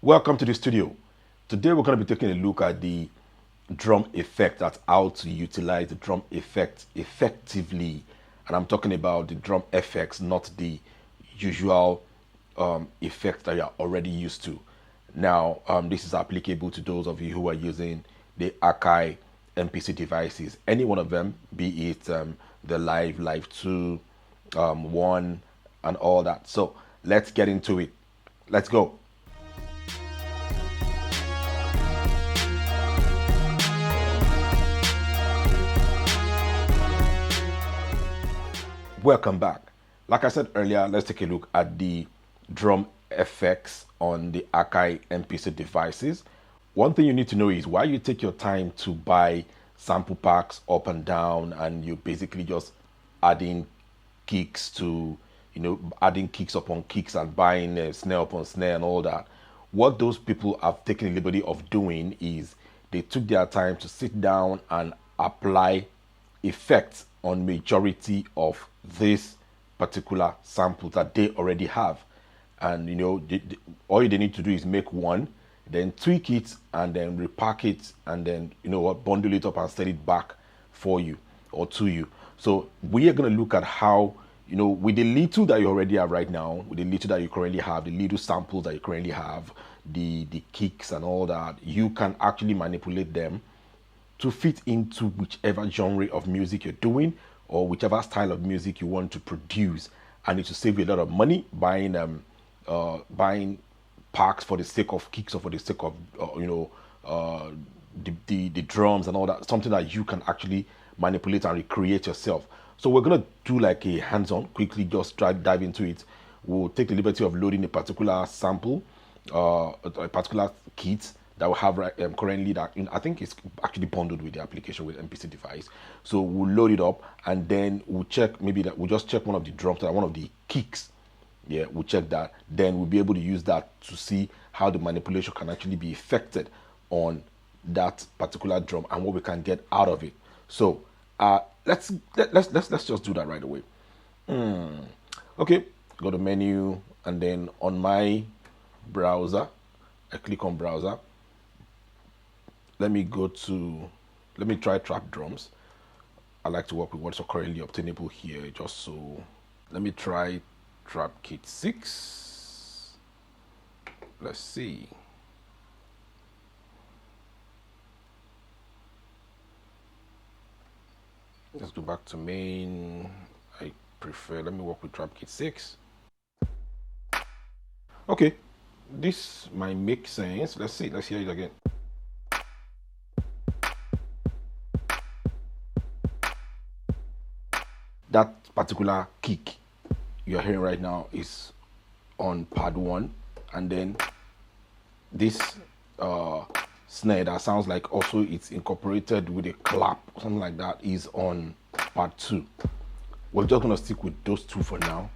Welcome to the studio. Today we're going to be taking a look at the drum effect. That's how to utilize the drum effect effectively. And I'm talking about the drum effects, not the usual effects that you're already used to. Now, this is applicable to those of you who are using the Akai MPC devices. Any one of them, be it the Live 2, 1, and all that. So let's get into it. Let's go. Welcome back. Like I said earlier, let's take a look at the drum effects on the Akai MPC devices. One thing you need to know is why you take your time to buy sample packs up and down, and you basically just adding kicks to, adding kicks upon kicks and buying snare upon snare and all that. What those people have taken the liberty of doing is they took their time to sit down and apply effects on majority of this particular sample that they already have. And all they need to do is make one, then tweak it and then repack it, and then bundle it up and sell it back for you or to you. So we are going to look at how, with the little that you already have right now, with the little that you currently have, the little samples that you currently have, the kicks and all that, you can actually manipulate them to fit into whichever genre of music you're doing or whichever style of music you want to produce, and it will save you a lot of money buying packs for the sake of kicks or for the sake of the drums and all that. Something that you can actually manipulate and recreate yourself. So we're gonna do like a hands-on, quickly just dive into it. We'll take the liberty of loading a particular sample, a particular kit that we have currently that I think it's actually bundled with the application with MPC device. So we'll load it up and then we'll check, maybe that we'll just check one of the drums, one of the kicks. Yeah, we'll check that. Then we'll be able to use that to see how the manipulation can actually be effected on that particular drum and what we can get out of it. So let's just do that right away. Okay, go to menu and then on my browser, I click on browser. Let me try trap drums. I like to work with what's currently obtainable here, just so. Let me try trap kit 6. Let's see. Let's go back to main. Let me work with trap kit 6. Okay, this might make sense. Let's hear it again. That particular kick you're hearing right now is on pad 1, and then this snare that sounds like also it's incorporated with a clap, something like that, is on pad 2. We're just gonna stick with those two for now.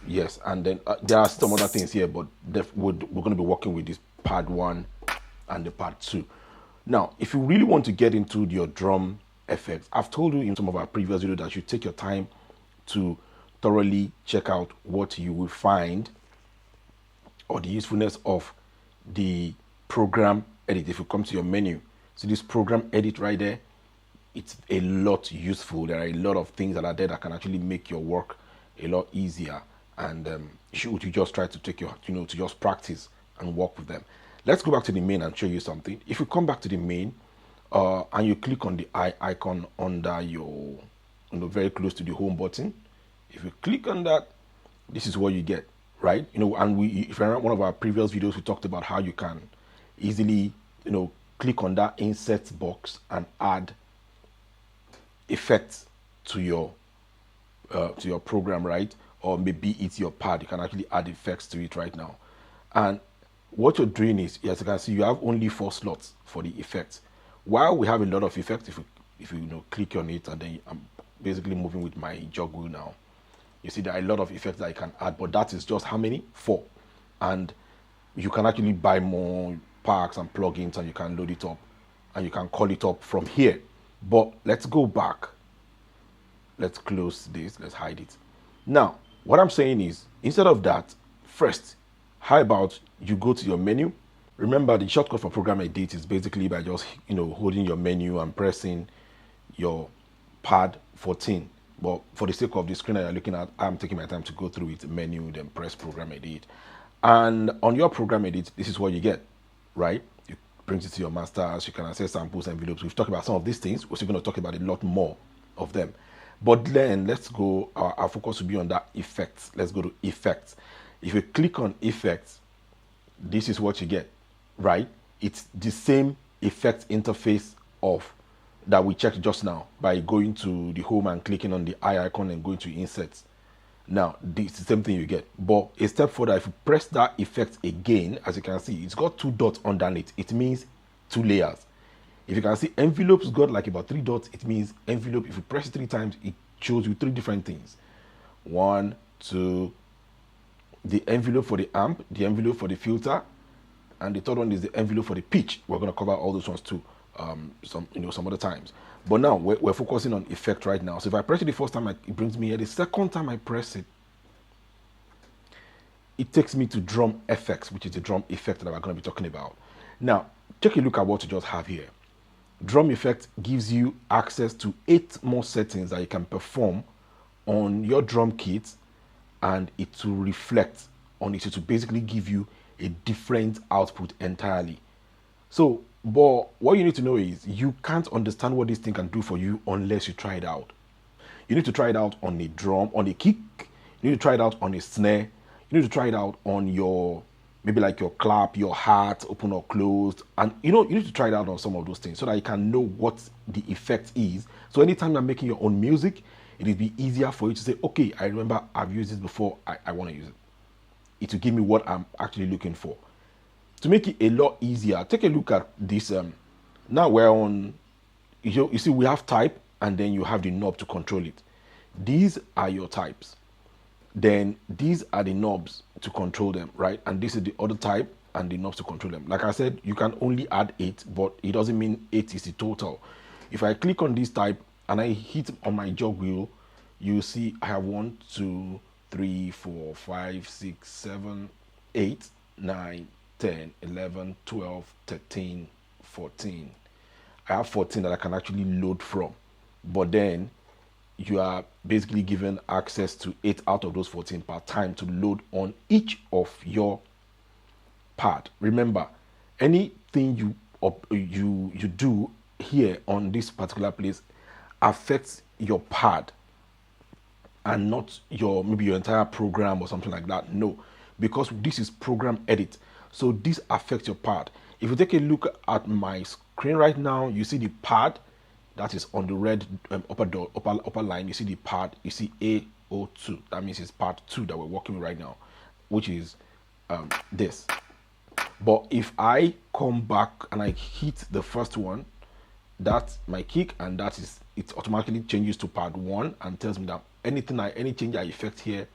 Yes, and then there are some other things here, but we're gonna be working with this pad 1 and the pad 2. Now, if you really want to get into your drum effects, I've told you in some of our previous videos that you take your time to thoroughly check out what you will find or the usefulness of the program edit. If you come to your menu, see this program edit right there, it's a lot useful. There are a lot of things that are there that can actually make your work a lot easier, and you just try to take your to just practice and work with them. Let's go back to the main and show you something. If you come back to the main and you click on the eye icon under your, very close to the home button. If you click on that, this is what you get, right? And if you remember one of our previous videos, we talked about how you can easily, click on that insert box and add effects to your program, right? Or maybe it's your pad. You can actually add effects to it right now. And what you're doing is, as you can see, you have only 4 slots for the effects. While we have a lot of effects, if you click on it, and then I'm basically moving with my juggle now. You see there are a lot of effects that I can add, but that is just how many? 4. And you can actually buy more packs and plugins, and you can load it up and you can call it up from here. But let's go back. Let's close this. Let's hide it. Now, what I'm saying is, instead of that, first, How about you go to your menu? Remember, the shortcut for program edit is basically by just holding your menu and pressing your pad 14. But for the sake of the screen that you're looking at, I'm taking my time to go through it, menu, then press program edit. And on your program edit, this is what you get, right? You bring it to your masters, you can access samples, envelopes. We've talked about some of these things. We're still going to talk about a lot more of them. But then let's go, our focus will be on that effects. Let's go to effects. If you click on effects, this is what you get, right? It's the same effect interface of that we checked just now by going to the home and clicking on the eye icon and going to inserts. Now, this is the same thing you get, but a step further, if you press that effect again, as you can see, it's got 2 dots underneath. It means 2 layers. If you can see, envelopes got like about 3 dots. It means envelope. If you press it 3 times, it shows you 3 different things. 1, 2, the envelope for the amp, the envelope for the filter, and the third one is the envelope for the pitch. We're going to cover all those ones too, some other times. But now we're focusing on effect right now. So if I press it the first time, it brings me here. The second time I press it, it takes me to drum effects, which is the drum effect that we're going to be talking about. Now, take a look at what you just have here. Drum effect gives you access to 8 more settings that you can perform on your drum kit, and it will reflect on it to basically give you a different output entirely. So, but what you need to know is you can't understand what this thing can do for you unless you try it out. You need to try it out on a drum, on a kick. You need to try it out on a snare. You need to try it out on your, maybe like your clap, your hat, open or closed. And you need to try it out on some of those things so that you can know what the effect is. So anytime you're making your own music, it will be easier for you to say, okay, I remember I've used this before, I want to use it. It will give me what I'm actually looking for. To make it a lot easier, take a look at this. Now we're on, you see we have type, and then you have the knob to control it. These are your types. Then these are the knobs to control them, right? And this is the other type and the knobs to control them. Like I said, you can only add 8, but it doesn't mean 8 is the total. If I click on this type and I hit on my jog wheel, you see I have 1, 2, 3, 4, 5, 6, 7, 8, 9, 10, 11, 12, 13, 14. I have 14 that I can actually load from. But then you are basically given access to 8 out of those 14 per time to load on each of your pad. Remember, anything you do here on this particular place affects your pad and not maybe your entire program or something like that. No, because this is program edit. So this affects your pad. If you take a look at my screen right now, you see the pad that is on the red upper line. You see the pad, you see A02. That means it's part 2 that we're working with right now, which is this. But if I come back and I hit the first one, that's my kick, and that is, it automatically changes to pad 1 and tells me that any change I effect here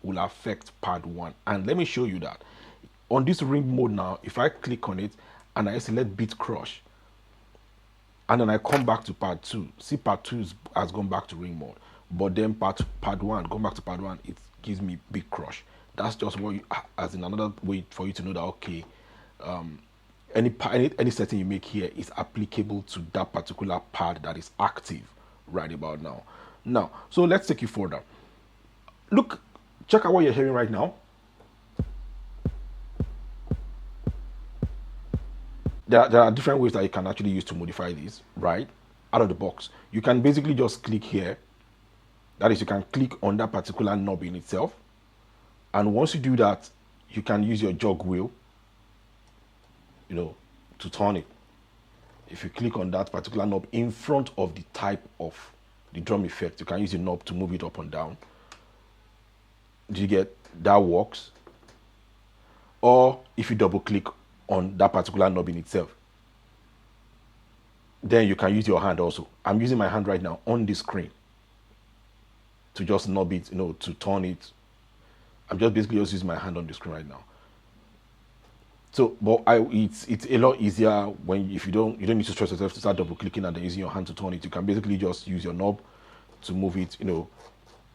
will affect pad 1. And let me show you that. On this ring mode now, if I click on it and I select beat crush, and then I come back to pad 2, see pad 2 has gone back to ring mode, but then pad 1, going back to pad 1, it gives me beat crush. That's just what as in another way for you to know that, okay, any setting you make here is applicable to that particular pad that is active right about now. So let's take it further. Look, check out what you're hearing right now. There are different ways that you can actually use to modify this, right? Out of the box. You can basically just click here. That is, you can click on that particular knob in itself. And once you do that, you can use your jog wheel, to turn it. If you click on that particular knob in front of the type of the drum effect, you can use the knob to move it up and down. Do you get that? Works. Or if you double click on that particular knob in itself, then you can use your hand also. I'm using my hand right now on the screen to just knob it, to turn it. I'm just basically just using my hand on the screen right now. So, but it's a lot easier when if you don't need to stress yourself to start double clicking and then using your hand to turn it. You can basically just use your knob to move it,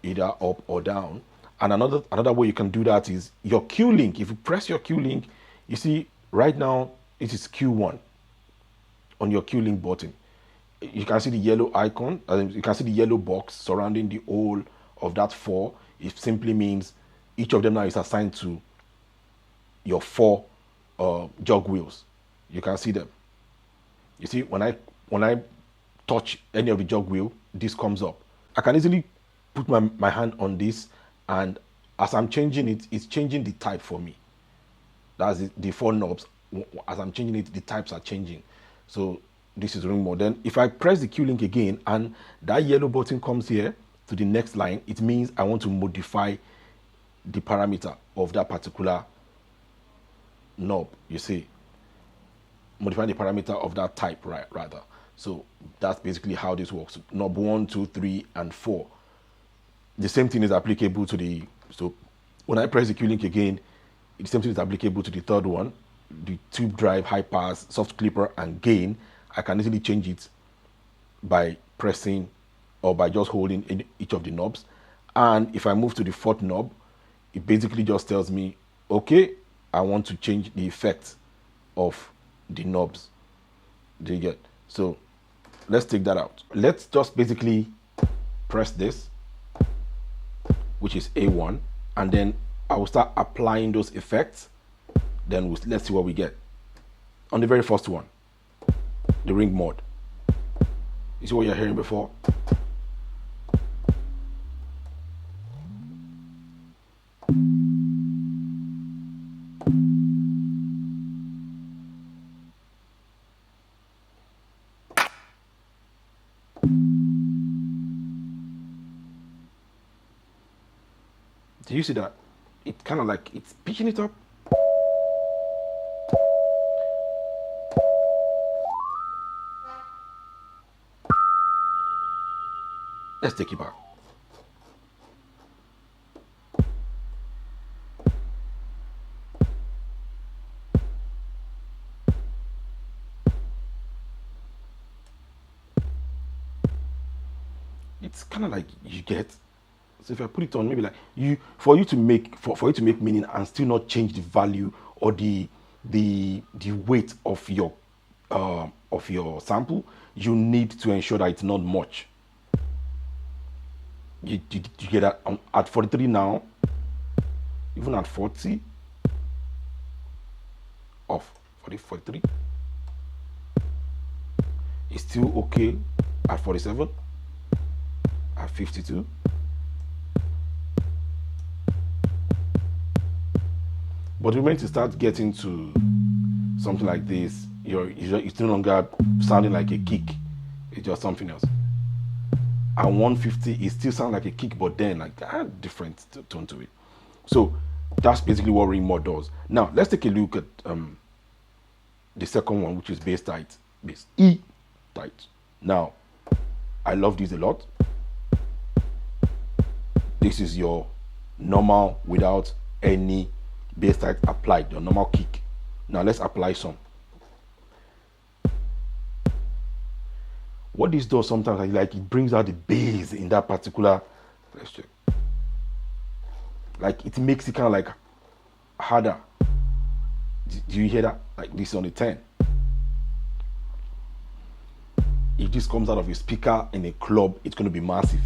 either up or down. And another way you can do that is your Q link. If you press your Q link, you see right now it is Q1 on your Q link button. You can see the yellow icon, you can see the yellow box surrounding the whole of that 4. It simply means each of them now is assigned to your 4 jog wheels. You can see them. You see, when I touch any of the jog wheel, this comes up. I can easily put my hand on this, and as I'm changing it, it's changing the type for me. That's the 4 knobs. As I'm changing it, the types are changing. So this is ring mode. Then if I press the Q link again and that yellow button comes here to the next line, it means I want to modify the parameter of that particular knob. You see, modifying the parameter of that type, right? Rather. So that's basically how this works. Knob 1, 2, 3, and 4. The same thing is applicable to the. So when I press the Q link again, the same thing is applicable to the third one, the tube drive, high pass, soft clipper, and gain. I can easily change it by pressing or by just holding each of the knobs. And if I move to the 4th knob, it basically just tells me, okay, I want to change the effect of the knobs. Do you get? So let's take that out. Let's just basically press this, which is A1, and then I will start applying those effects. Then let's see what we get. On the very first one, the ring mode. You see what you're hearing before? Do you see that? It kind of like it's pitching it up. Let's take it back. It's kind of like you get. So if I put it on, maybe like for you to make meaning and still not change the value or the weight of your sample, you need to ensure that it's not much. You get that at 43 now, even at 40, off 43, it's still okay at 47, at 52. But the moment you start getting to something like this, it's no longer sounding like a kick. It's just something else. At 150, it still sounds like a kick, but then like different tone to it. So that's basically what ring mode does. Now let's take a look at the second one, which is bass tight, bass E tight. Now I love this a lot. This is your normal without any bass tight applied, your normal kick. Now let's apply some. What this does sometimes, like it brings out the bass in that particular. Let's check. Like it makes it kind of like harder. Do you hear that? Like this on the 10. If this comes out of a speaker in a club, it's going to be massive,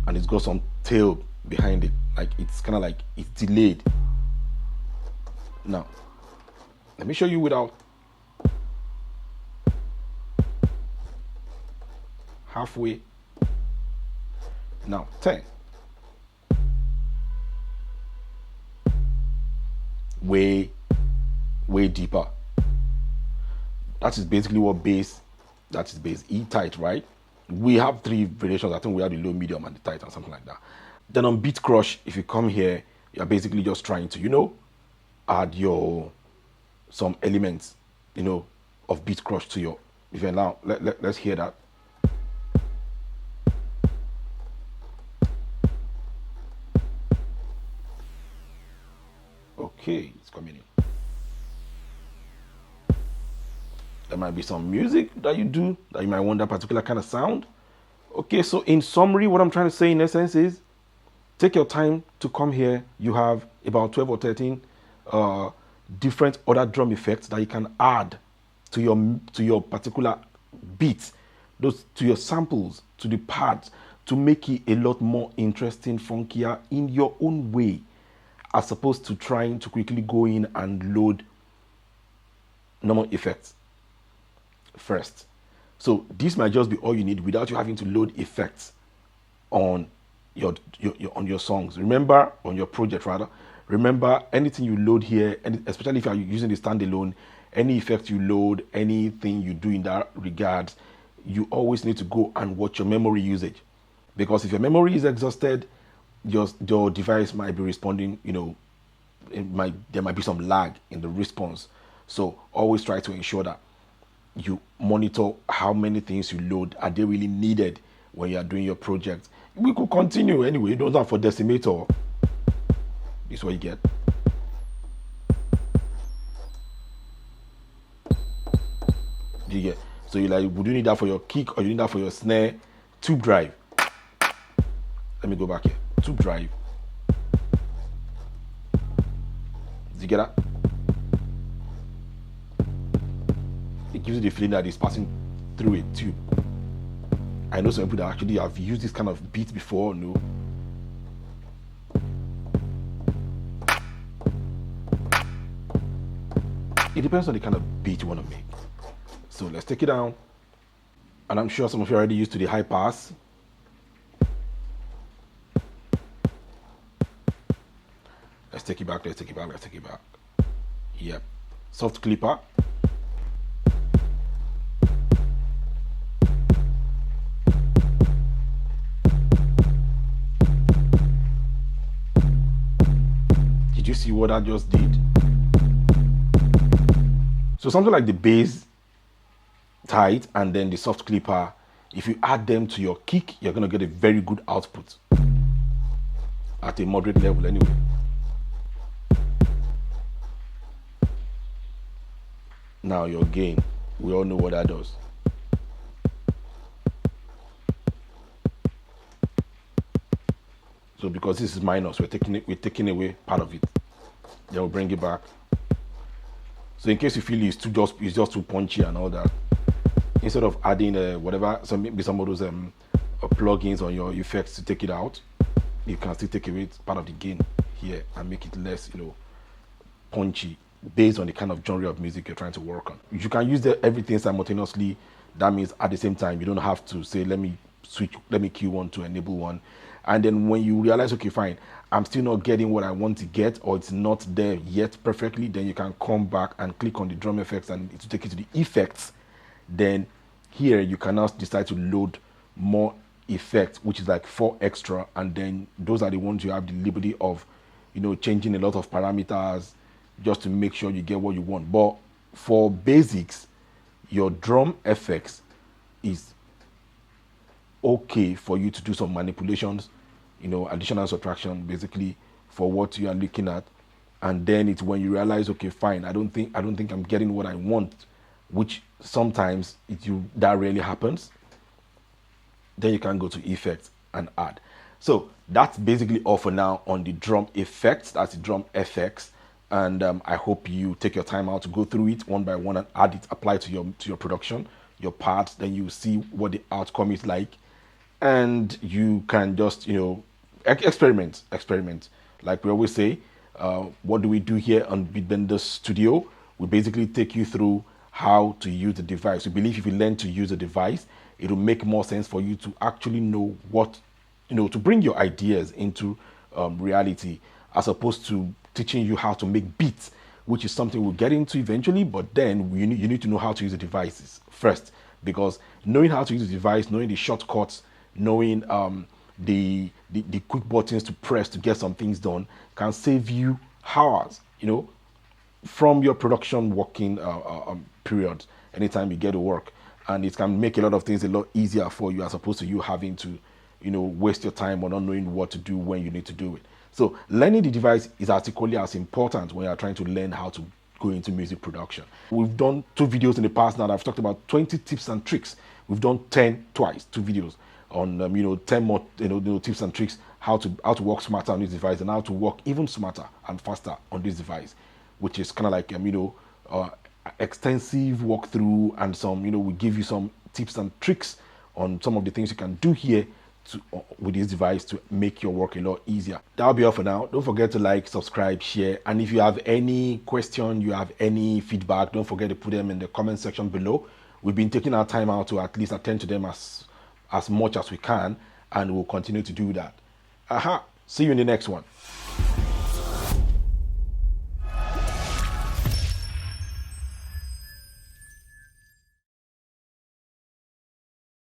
and it's got some tail behind it. Like it's kind of like it's delayed. Now, let me show you without. Halfway. Now 10. Way deeper. That is basically what bass. That is bass E tight, right? We have 3 variations. I think we have the low, medium, and the tight, and something like that. Then on beat crush, if you come here, you're basically just trying to, add some elements, of beat crush to your. If you're now, let's hear that. Okay, it's coming in. There might be some music that you do that you might want that particular kind of sound. Okay, so in summary, what I'm trying to say in essence is Take your time to come here. You have about 12 or 13 different other drum effects that you can add to your particular beats, those to your samples, to the pads, to make it a lot more interesting, funkier in your own way, as opposed to trying to quickly go in and load normal effects first. So this might just be all you need without you having to load effects on your songs. Remember, on your project rather. Remember, anything you load here, and especially if you are using the standalone, any effect you load, anything you do in that regard, you always need to go and watch your memory usage. Because if your memory is exhausted, your device might be responding, there might be some lag in the response. So always try to ensure that you monitor how many things you load. Are they really needed when you are doing your project? We could continue anyway. Don't have for decimator. This is what you get. Do you get? So you like, would you need that for your kick or you need that for your snare? Tube drive. Let me go back here. Tube drive. Do you get that? It gives you the feeling that it's passing through a tube. I know some people that actually have used this kind of beat before. No. It depends on the kind of beat you want to make. So let's take it down. And I'm sure some of you are already used to the high pass. Let's take it back, let's take it back, let's take it back. Yep. Soft clipper. Did you see what I just did? So something like the bass tight and then the soft clipper, if you add them to your kick, you're going to get a very good output at a moderate level anyway. Now your gain, we all know what that does. So because this is minus, we're taking away part of it. Then we'll bring it back. So in case you feel it's just too punchy and all that, instead of adding maybe some of those plugins on your effects to take it out, you can still take away part of the gain here and make it less, punchy, based on the kind of genre of music you're trying to work on. You can use everything simultaneously. That means at the same time, you don't have to say, let me cue one to enable one. And then when you realize, okay, fine, I'm still not getting what I want to get, or it's not there yet perfectly, then you can come back and click on the drum effects and it will take you to the effects. Then here you can now decide to load more effects, which is like 4 extra, and then those are the ones you have the liberty of, changing a lot of parameters just to make sure you get what you want. But for basics, your drum effects is okay for you to do some manipulations, additional subtraction basically for what you are looking at. And then it's when you realize, okay, fine, I don't think I'm getting what I want, which sometimes that rarely happens. Then you can go to effects and add. So that's basically all for now on the drum effects. That's the drum effects. And I hope you take your time out to go through it one by one and add it, apply to your production, your parts. Then you see what the outcome is like, and you can just experiment. Like we always say, what do we do here on Bitbender Studio? We basically take you through how to use the device. We believe if you learn to use a device, it will make more sense for you to actually know what, to bring your ideas into reality, as opposed to teaching you how to make beats, which is something we'll get into eventually. But then you need to know how to use the devices first, because knowing how to use the device, knowing the shortcuts, knowing the quick buttons to press to get some things done can save you hours, from your production working period, anytime you get to work. And it can make a lot of things a lot easier for you, as opposed to you having to, waste your time or not knowing what to do when you need to do it. So learning the device is as equally as important when you're trying to learn how to go into music production. We've done 2 videos in the past now that I've talked about 20 tips and tricks. We've done 10 twice, 2 videos on 10 more tips and tricks, how to work smarter on this device and how to work even smarter and faster on this device, which is kind of like extensive walkthrough and some we give you some tips and tricks on some of the things you can do here with this device to make your work a lot easier. That'll be all for now. Don't forget to like, subscribe, share, and if you have any question, you have any feedback, don't forget to put them in the comment section below. We've been taking our time out to at least attend to them as much as we can, and we'll continue to do that. See you in the next one.